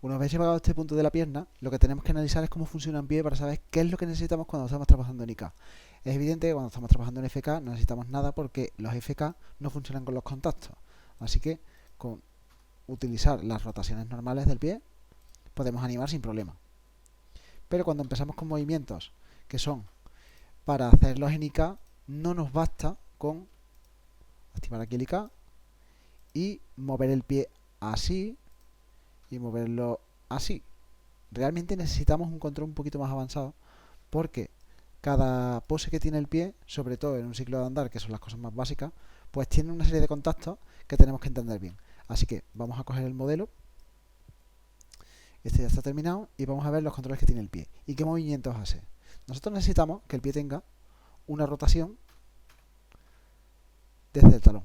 Una vez llegado a este punto de la pierna, lo que tenemos que analizar es cómo funciona en pie para saber qué es lo que necesitamos cuando estamos trabajando en IK. Es evidente que cuando estamos trabajando en FK no necesitamos nada porque los FK no funcionan con los contactos. Así que con utilizar las rotaciones normales del pie podemos animar sin problema. Pero cuando empezamos con movimientos que son para hacerlos en IK, no nos basta con activar aquí el IK y mover el pie así y moverlo así. Realmente necesitamos un control un poquito más avanzado porque cada pose que tiene el pie, sobre todo en un ciclo de andar, que son las cosas más básicas, pues tiene una serie de contactos que tenemos que entender bien. Así que vamos a coger el modelo, este ya está terminado, y vamos a ver los controles que tiene el pie y qué movimientos hace. Nosotros necesitamos que el pie tenga una rotación desde el talón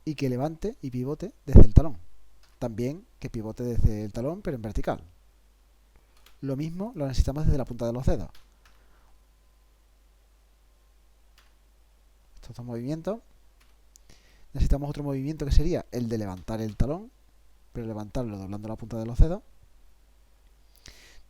y que levante y pivote desde el talón. También que pivote desde el talón pero en vertical. Lo mismo lo necesitamos desde la punta de los dedos. Estos dos movimientos. Necesitamos otro movimiento que sería el de levantar el talón, pero levantarlo doblando la punta de los dedos.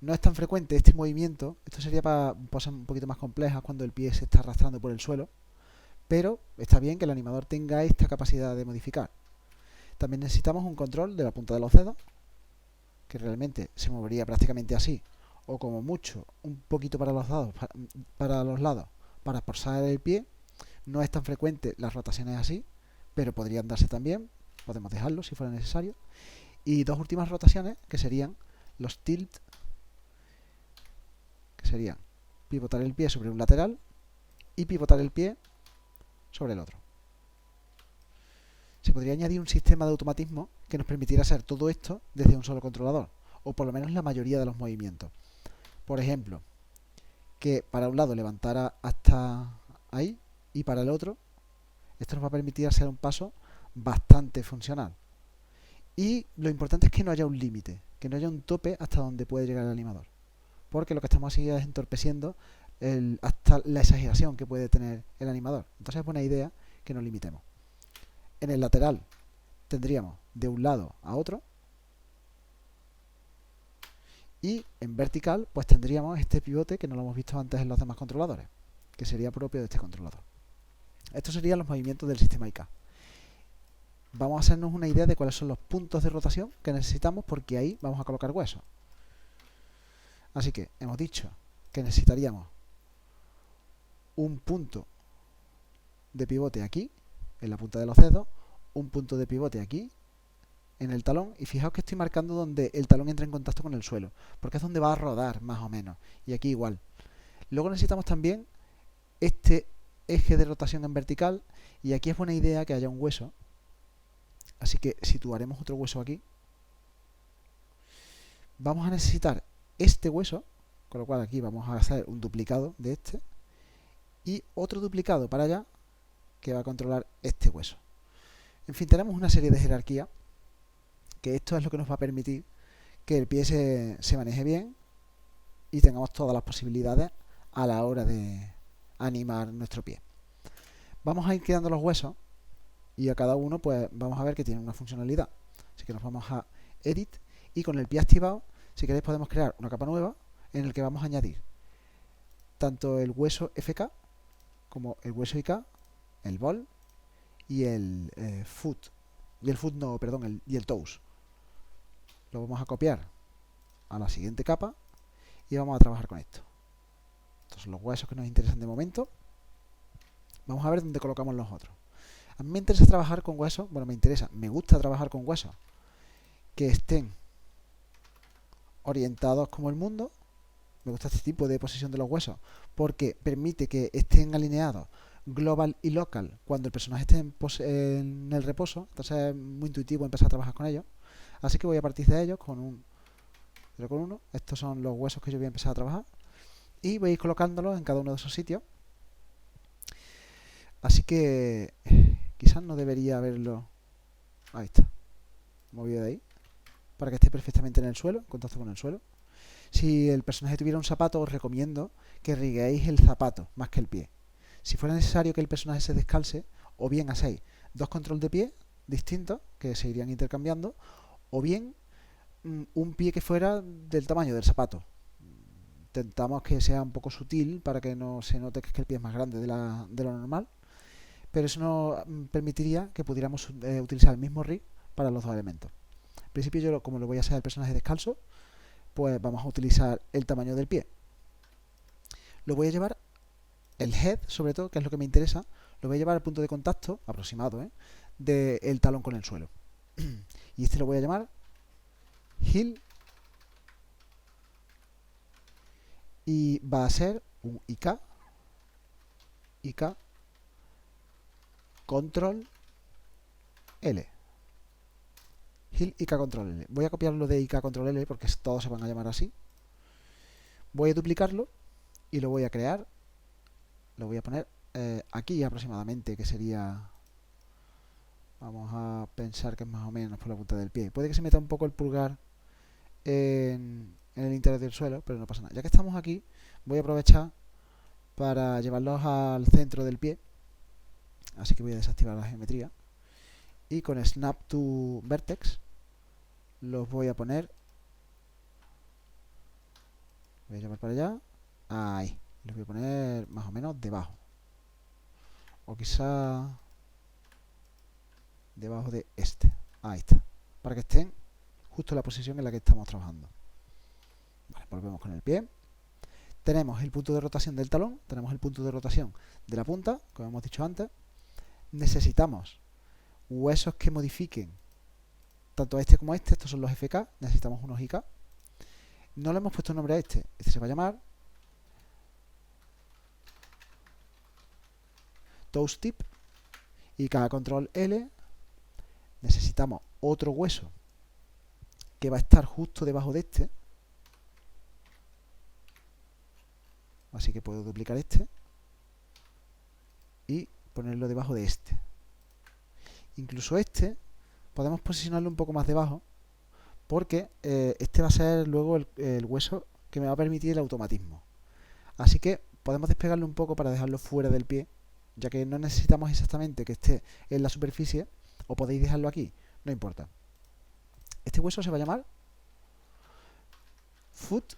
No es tan frecuente este movimiento, esto sería para cosas un poquito más complejas cuando el pie se está arrastrando por el suelo, pero está bien que el animador tenga esta capacidad de modificar. También necesitamos un control de la punta de los dedos, que realmente se movería prácticamente así, o como mucho un poquito para los lados, para esforzar el pie. No es tan frecuente las rotaciones así, pero podrían darse también, podemos dejarlo si fuera necesario. Y dos últimas rotaciones que serían los tilt, que serían pivotar el pie sobre un lateral y pivotar el pie sobre el otro. Se podría añadir un sistema de automatismo que nos permitiera hacer todo esto desde un solo controlador, o por lo menos la mayoría de los movimientos. Por ejemplo, que para un lado levantara hasta ahí y para el otro, esto nos va a permitir hacer un paso bastante funcional. Y lo importante es que no haya un límite, que no haya un tope hasta donde puede llegar el animador, porque lo que estamos haciendo es entorpeciendo hasta la exageración que puede tener el animador. Entonces es buena idea que nos limitemos. En el lateral tendríamos de un lado a otro, y en vertical pues tendríamos este pivote que no lo hemos visto antes en los demás controladores, que sería propio de este controlador. Estos serían los movimientos del sistema IK. Vamos a hacernos una idea de cuáles son los puntos de rotación que necesitamos, porque ahí vamos a colocar huesos. Así que hemos dicho que necesitaríamos un punto de pivote aquí, en la punta de los dedos, un punto de pivote aquí, en el talón, y fijaos que estoy marcando donde el talón entra en contacto con el suelo, porque es donde va a rodar más o menos, y aquí igual. Luego necesitamos también este eje de rotación en vertical, y aquí es buena idea que haya un hueso, así que situaremos otro hueso aquí. Vamos a necesitar este hueso, con lo cual aquí vamos a hacer un duplicado de este, y otro duplicado para allá, que va a controlar este hueso. En fin, tenemos una serie de jerarquía, que esto es lo que nos va a permitir que el pie se maneje bien y tengamos todas las posibilidades a la hora de animar nuestro pie. Vamos a ir creando los huesos y a cada uno pues vamos a ver que tiene una funcionalidad. Así que nos vamos a Edit y con el pie activado, si queréis podemos crear una capa nueva en el que vamos a añadir tanto el hueso FK como el hueso IK, el ball y el foot. Y el foot no, perdón, y el toes. Lo vamos a copiar a la siguiente capa y vamos a trabajar con esto. Estos son los huesos que nos interesan de momento. Vamos a ver dónde colocamos los otros. A mí me interesa trabajar con huesos, me gusta trabajar con huesos que estén orientados como el mundo. Me gusta este tipo de posición de los huesos porque permite que estén alineados global y local cuando el personaje esté en el reposo. Entonces es muy intuitivo empezar a trabajar con ellos. Así que voy a partir de ellos con un 0,1. Estos son los huesos que yo voy a empezar a trabajar. Y voy a ir colocándolos en cada uno de esos sitios. Así que quizás no debería haberlo... Ahí está. Movido de ahí. Para que esté perfectamente en el suelo, en contacto con el suelo. Si el personaje tuviera un zapato, os recomiendo que riguéis el zapato más que el pie. Si fuera necesario que el personaje se descalce, o bien hacéis dos control de pie distintos, que se irían intercambiando, o bien un pie que fuera del tamaño del zapato. Intentamos que sea un poco sutil para que no se note que el pie es más grande de lo normal, pero eso nos permitiría que pudiéramos utilizar el mismo rig para los dos elementos. En principio yo, como lo voy a hacer el personaje descalzo, pues vamos a utilizar el tamaño del pie. Lo voy a llevar, el head sobre todo, que es lo que me interesa, lo voy a llevar al punto de contacto aproximado del talón con el suelo. Y este lo voy a llamar heel, y va a ser un IK control L. Heel IK control L. Voy a copiarlo de IK control L porque todos se van a llamar así. Voy a duplicarlo y lo voy a crear. Lo voy a poner aquí aproximadamente, que sería... Vamos a pensar que es más o menos por la punta del pie. Puede que se meta un poco el pulgar en el interior del suelo, pero no pasa nada. Ya que estamos aquí, voy a aprovechar para llevarlos al centro del pie. Así que voy a desactivar la geometría. Y con Snap to Vertex los voy a poner. Voy a llevar para allá. Ahí. Los voy a poner más o menos debajo. O quizá debajo de este. Ahí está. Para que estén justo en la posición en la que estamos trabajando. Vale, volvemos con el pie. Tenemos el punto de rotación del talón. Tenemos el punto de rotación de la punta, como hemos dicho antes. Necesitamos huesos que modifiquen tanto a este como a este. Estos son los FK. Necesitamos unos IK. No le hemos puesto nombre a este. Este se va a llamar Toes Tip. IK control L. Necesitamos otro hueso que va a estar justo debajo de este. Así que puedo duplicar este y ponerlo debajo de este. Incluso este podemos posicionarlo un poco más debajo, porque este va a ser luego el hueso que me va a permitir el automatismo. Así que podemos despegarlo un poco para dejarlo fuera del pie, ya que no necesitamos exactamente que esté en la superficie, o podéis dejarlo aquí, no importa. Este hueso se va a llamar Foot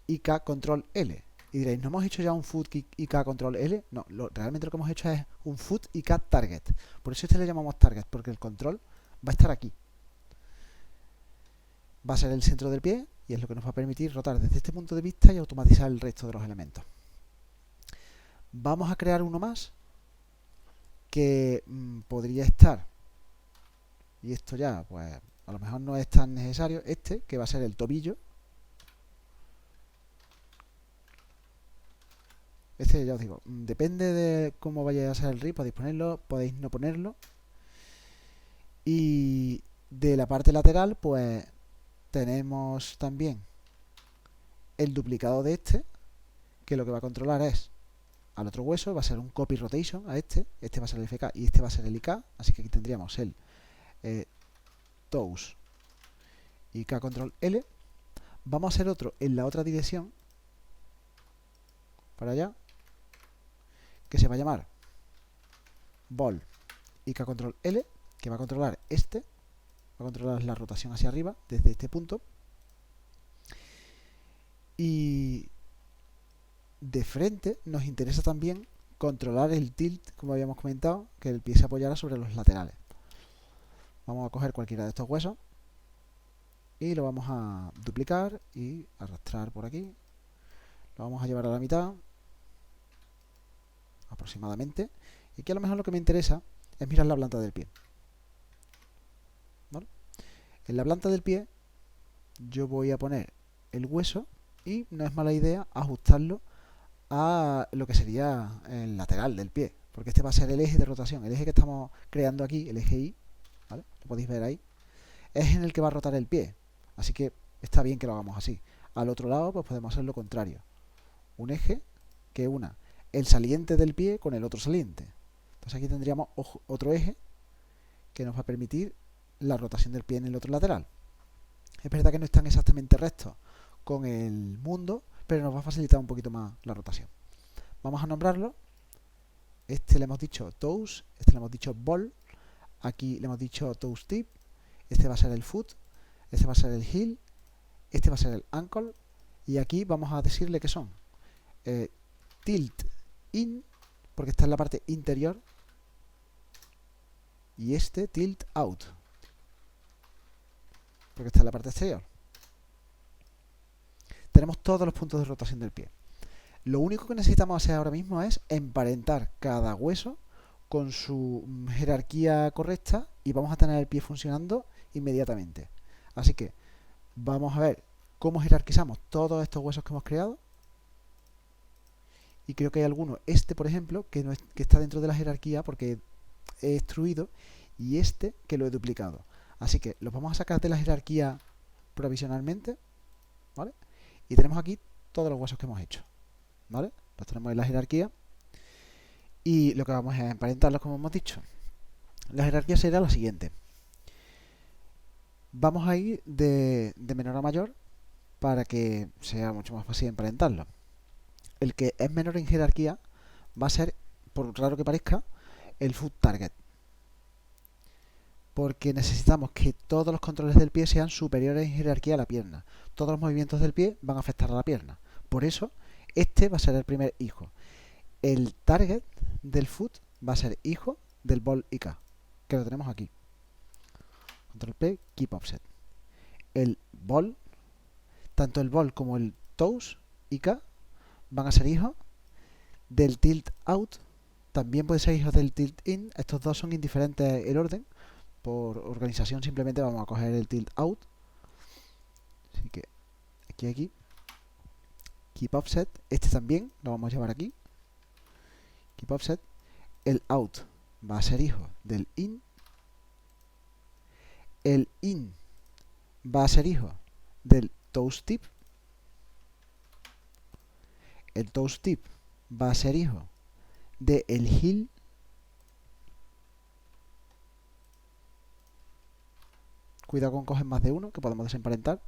IK control L. Y diréis, ¿no hemos hecho ya un Foot IK control L? No, realmente lo que hemos hecho es un Foot IK target. Por eso este le llamamos target, porque el control va a estar aquí. Va a ser el centro del pie y es lo que nos va a permitir rotar desde este punto de vista y automatizar el resto de los elementos. Vamos a crear uno más que podría estar, y esto ya, pues a lo mejor no es tan necesario, este, que va a ser el tobillo. Este, ya os digo, depende de cómo vaya a ser el rig, podéis ponerlo, podéis no ponerlo. Y de la parte lateral, pues tenemos también el duplicado de este, que lo que va a controlar es al otro hueso, va a ser un copy rotation a este va a ser el FK y este va a ser el IK, así que aquí tendríamos el Toes IK control L. Vamos a hacer otro en la otra dirección, para allá, que se va a llamar Ball IK control L, que va a controlar este, va a controlar la rotación hacia arriba desde este punto. Y de frente nos interesa también controlar el tilt, como habíamos comentado, que el pie se apoyara sobre los laterales. Vamos a coger cualquiera de estos huesos y lo vamos a duplicar y arrastrar por aquí. Lo vamos a llevar a la mitad aproximadamente, y aquí a lo mejor lo que me interesa es mirar la planta del pie. ¿Vale? En la planta del pie yo voy a poner el hueso y no es mala idea ajustarlo a lo que sería el lateral del pie, porque este va a ser el eje de rotación. El eje que estamos creando aquí, el eje Y, ¿vale? Lo podéis ver ahí, es en el que va a rotar el pie, así que está bien que lo hagamos así. Al otro lado pues podemos hacer lo contrario, un eje que una el saliente del pie con el otro saliente. Entonces aquí tendríamos otro eje que nos va a permitir la rotación del pie en el otro lateral. Es verdad que no están exactamente rectos con el mundo, pero nos va a facilitar un poquito más la rotación. Vamos a nombrarlo. Este le hemos dicho Toes, este le hemos dicho Ball, aquí le hemos dicho Toes Tip, este va a ser el foot, este va a ser el heel, este va a ser el ankle, y aquí vamos a decirle que son tilt in, porque está en la parte interior, y este tilt out, porque está en la parte exterior. Tenemos todos los puntos de rotación del pie. Lo único que necesitamos hacer ahora mismo es emparentar cada hueso con su jerarquía correcta y vamos a tener el pie funcionando inmediatamente. Así que vamos a ver cómo jerarquizamos todos estos huesos que hemos creado. Y creo que hay alguno, este por ejemplo, que está dentro de la jerarquía porque he extruido, y este que lo he duplicado. Así que los vamos a sacar de la jerarquía provisionalmente, ¿vale? Y tenemos aquí todos los huesos que hemos hecho, ¿vale? Los tenemos en la jerarquía y lo que vamos a emparentarlos, como hemos dicho. La jerarquía será la siguiente. Vamos a ir de menor a mayor para que sea mucho más fácil emparentarlo. El que es menor en jerarquía va a ser, por raro que parezca, el foot target, porque necesitamos que todos los controles del pie sean superiores en jerarquía a la pierna. Todos los movimientos del pie van a afectar a la pierna. Por eso, este va a ser el primer hijo. El target del foot va a ser hijo del ball IK, que lo tenemos aquí. Control P, keep offset. El ball, tanto el ball como el toes IK, van a ser hijos del tilt out. También pueden ser hijos del tilt in. Estos dos son indiferentes el orden. Por organización simplemente vamos a coger el tilt out. Así que aquí keep offset, este también lo vamos a llevar aquí, keep offset. El out va a ser hijo del in, el in va a ser hijo del toes tip, el toes tip va a ser hijo del heel, cuidado con coger más de uno que podemos desemparentar.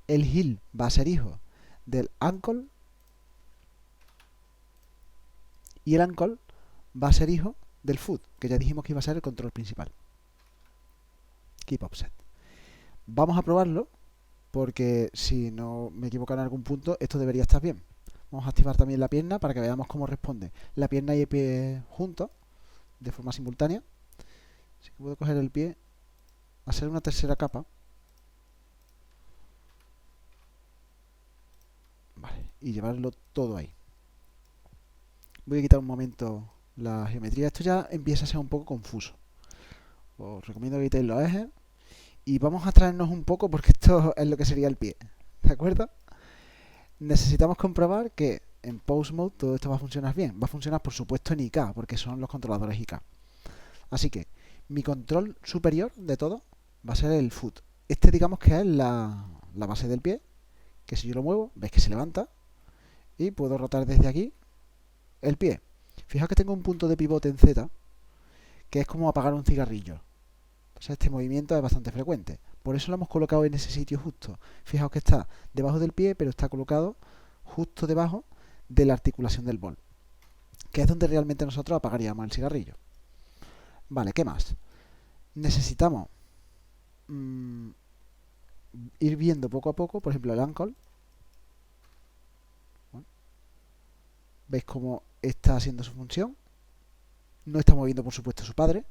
El heel va a ser hijo del ankle y el ankle va a ser hijo del foot, que ya dijimos que iba a ser el control principal. Keep offset. Vamos a probarlo porque si no me equivoco en algún punto, esto debería estar bien. Vamos a activar también la pierna para que veamos cómo responde la pierna y el pie juntos de forma simultánea. Así que puedo coger el pie, hacer una tercera capa. Vale, y llevarlo todo ahí. Voy a quitar un momento la geometría. Esto ya empieza a ser un poco confuso. Os recomiendo que quitéis los ejes. Y vamos a traernos un poco porque esto es lo que sería el pie. ¿De acuerdo? Necesitamos comprobar que en Pose Mode todo esto va a funcionar bien. Va a funcionar, por supuesto, en IK, porque son los controladores IK. Así que mi control superior de todo va a ser el foot. Este digamos que es la base del pie, que si yo lo muevo, veis que se levanta. Y puedo rotar desde aquí el pie. Fijaos que tengo un punto de pivote en Z, que es como apagar un cigarrillo. Entonces este movimiento es bastante frecuente. Por eso lo hemos colocado en ese sitio justo. Fijaos que está debajo del pie, pero está colocado justo debajo de la articulación del bol, que es donde realmente nosotros apagaríamos el cigarrillo. Vale, ¿qué más? Necesitamos ir viendo poco a poco, por ejemplo, el ankle. Bueno, ¿veis cómo está haciendo su función? No está moviendo, por supuesto, a su padre,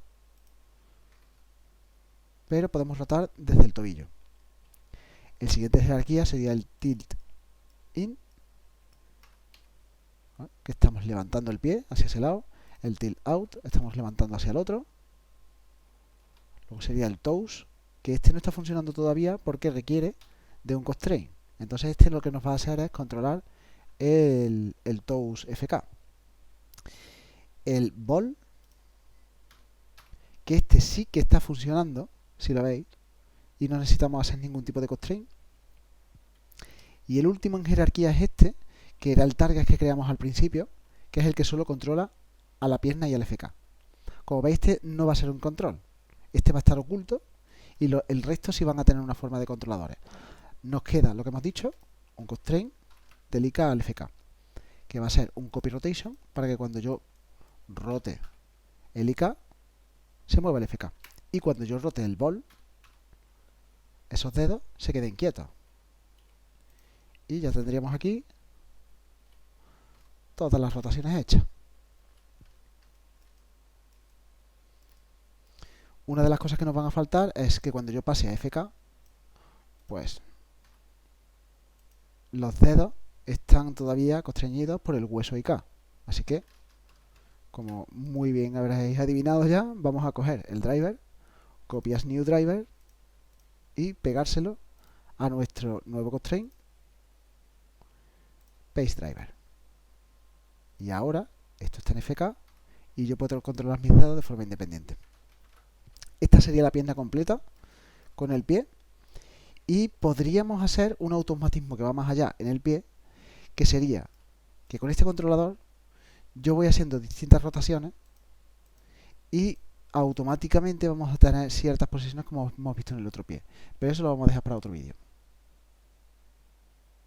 pero podemos rotar desde el tobillo. El siguiente de jerarquía sería el tilt in, ¿vale? Que estamos levantando el pie hacia ese lado. El tilt out, estamos levantando hacia el otro. Luego sería el toes, que este no está funcionando todavía porque requiere de un constraint. Entonces este lo que nos va a hacer es controlar el toes FK. El ball, que este sí que está funcionando, si lo veis, y no necesitamos hacer ningún tipo de constraint. Y el último en jerarquía es este, que era el target que creamos al principio, que es el que solo controla a la pierna y al FK. Como veis, este no va a ser un control. Este va a estar oculto y el resto sí van a tener una forma de controladores. Nos queda lo que hemos dicho, un constraint del IK al FK, que va a ser un copy rotation para que cuando yo rote el IK se mueva el FK. Y cuando yo rote el ball, esos dedos se queden quietos. Y ya tendríamos aquí todas las rotaciones hechas. Una de las cosas que nos van a faltar es que cuando yo pase a FK, pues los dedos están todavía constreñidos por el hueso IK. Así que, como muy bien habréis adivinado ya, vamos a coger el driver, copias new driver y pegárselo a nuestro nuevo constraint paste driver. Y ahora esto está en FK y yo puedo controlar mis dedos de forma independiente. Esta sería la pierna completa con el pie. Y podríamos hacer un automatismo que va más allá en el pie, que sería que con este controlador yo voy haciendo distintas rotaciones y automáticamente vamos a tener ciertas posiciones como hemos visto en el otro pie. Pero eso lo vamos a dejar para otro vídeo.